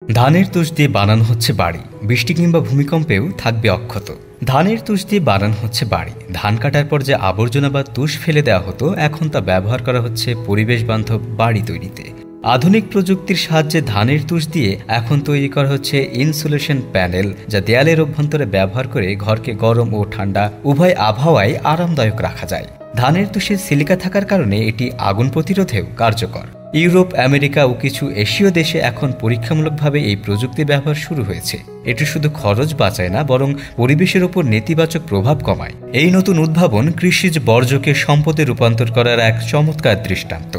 ধানের তুষ দিয়ে বানানো হচ্ছে বাড়ি, বৃষ্টি কিংবা ভূমিকম্পেও থাকবে অক্ষত। ধানের তুষ দিয়ে বানানো হচ্ছে বাড়ি। ধান কাটার পর যে আবর্জনা বা তুষ ফেলে দেওয়া হতো, এখন তা ব্যবহার করা হচ্ছে পরিবেশ বান্ধব বাড়ি তৈরিতে। আধুনিক প্রযুক্তির সাহায্যে ধানের তুষ দিয়ে এখন তৈরি করা হচ্ছে ইনসুলেশন প্যানেল, যা দেয়ালের অভ্যন্তরে ব্যবহার করে ঘরকে গরম ও ঠান্ডা উভয় আবহাওয়ায় আরামদায়ক রাখা যায়। ধানের তুষে সিলিকা থাকার কারণে এটি আগুন প্রতিরোধেও কার্যকর। ইউরোপ, আমেরিকা ও কিছু এশীয় দেশে এখন পরীক্ষামূলকভাবে এই প্রযুক্তি ব্যবহার শুরু হয়েছে। এটি শুধু খরচ বাঁচায় না, বরং পরিবেশের উপর নেতিবাচক প্রভাব কমায়। এই নতুন উদ্ভাবন কৃষিজ বর্জ্যকে সম্পদে রূপান্তর করার এক চমৎকার দৃষ্টান্ত।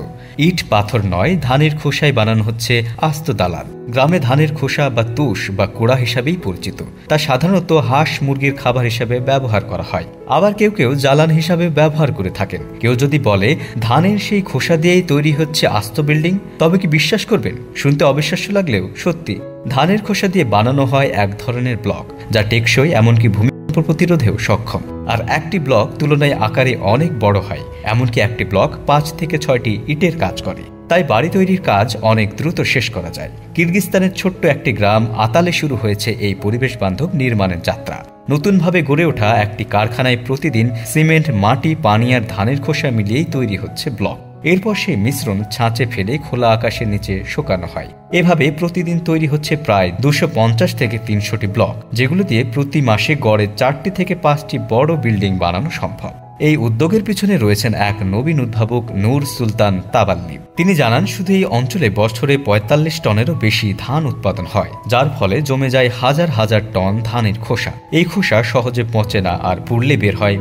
ইট পাথর নয়, ধানের খোসায় বানানো হচ্ছে আস্ত দালান। গ্রামে ধানের খোসা বা তুষ বা কুড়া হিসাবেই পরিচিত। তা সাধারণত হাঁস মুরগির খাবার হিসাবে ব্যবহার করা হয়। আবার কেউ কেউ জ্বালান হিসাবে ব্যবহার করে থাকেন। কেউ যদি বলে ধানের সেই খোসা দিয়েই তৈরি হচ্ছে আস্ত বিল্ডিং, তবে কি বিশ্বাস করবেন? শুনতে অবিশ্বাস্য লাগলেও সত্যি। ধানের খোসা দিয়ে বানানো হয় এক ধরনের ব্লক, যা টেকসই, এমনকি ভূমিকম্প প্রতিরোধেও সক্ষম। আর একটি ব্লক তুলনায় আকারে অনেক বড় হয়। এমনকি একটি ব্লক 5 থেকে 6টি ইটের কাজ করে। তাই বাড়ি তৈরির কাজ অনেক দ্রুত শেষ করা যায়। কিরগিজস্তানের ছোট্ট একটি গ্রাম আতালে শুরু হয়েছে এই পরিবেশ বান্ধব নির্মাণের যাত্রা। নতুনভাবে গড়ে ওঠা একটি কারখানায় প্রতিদিন সিমেন্ট, মাটি, পানি আর ধানের খোসা মিলিয়েই তৈরি হচ্ছে ব্লক। এরপর সেই মিশ্রণ ছাঁচে ফেলে খোলা আকাশের নিচে শুকানো হয়। এভাবে প্রতিদিন তৈরি হচ্ছে প্রায় 250 থেকে 300টি ব্লক, যেগুলো দিয়ে প্রতি মাসে গড়ে 4টি থেকে 5টি বড় বিল্ডিং বানানো সম্ভব। এই উদ্যোগের পিছনে রয়েছেন এক নবীন উদ্ভাবক, নূর সুলতান তাবাল্লিব। তিনি জানান, শুধু এই অঞ্চলে বছরে 45 টনেরও বেশি ধান উৎপাদন হয়, যার ফলে জমে যায় হাজার হাজার টন ধানের খোসা। এই খোসা সহজে পচে না, আর পুড়লে বের হয়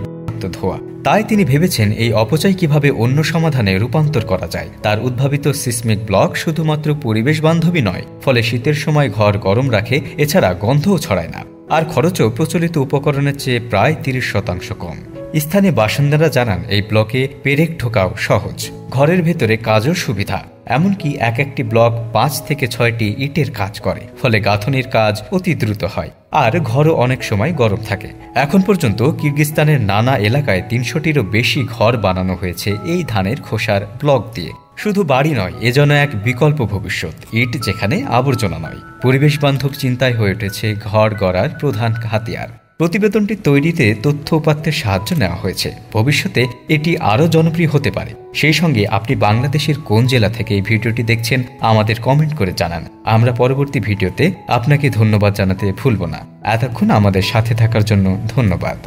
ধোঁয়া। তাই তিনি ভেবেছেন এই অপচয় কিভাবে অন্য সমাধানে রূপান্তর করা যায়। তার উদ্ভাবিত সিসমিক ব্লক শুধুমাত্র পরিবেশ বান্ধবী নয়, ফলে শীতের সময় ঘর গরম রাখে, এছাড়া গন্ধও ছড়ায় না। আর খরচও প্রচলিত উপকরণের চেয়ে প্রায় 30% কম। স্থানীয় বাসিন্দারা জানান, এই ব্লকে পেরেক ঠোকাও সহজ, ঘরের ভেতরে কাজও সুবিধা। এমনকি একটি ব্লক 5 থেকে 6টি ইটের কাজ করে, ফলে গাঁথনির কাজ অতি দ্রুত হয়, আর ঘরও অনেক সময় গরম থাকে। এখন পর্যন্ত কিরগিজস্তানের নানা এলাকায় 300টিরও বেশি ঘর বানানো হয়েছে এই ধানের খোসার ব্লক দিয়ে। শুধু বাড়ি নয়, এ যেন এক বিকল্প ভবিষ্যৎ। ইট যেখানে আবর্জনা নয়, পরিবেশ বান্ধব চিন্তায় হয়ে উঠেছে ঘর গড়ার প্রধান হাতিয়ার। প্রতিবেদনটি তৈরিতে তথ্য উপাত্তের সাহায্য নেওয়া হয়েছে। ভবিষ্যতে এটি আরও জনপ্রিয় হতে পারে। সেই সঙ্গে আপনি বাংলাদেশের কোন জেলা থেকে এই ভিডিওটি দেখছেন আমাদের কমেন্ট করে জানান। আমরা পরবর্তী ভিডিওতে আপনাকে ধন্যবাদ জানাতে ভুলব না। এতক্ষণ আমাদের সাথে থাকার জন্য ধন্যবাদ।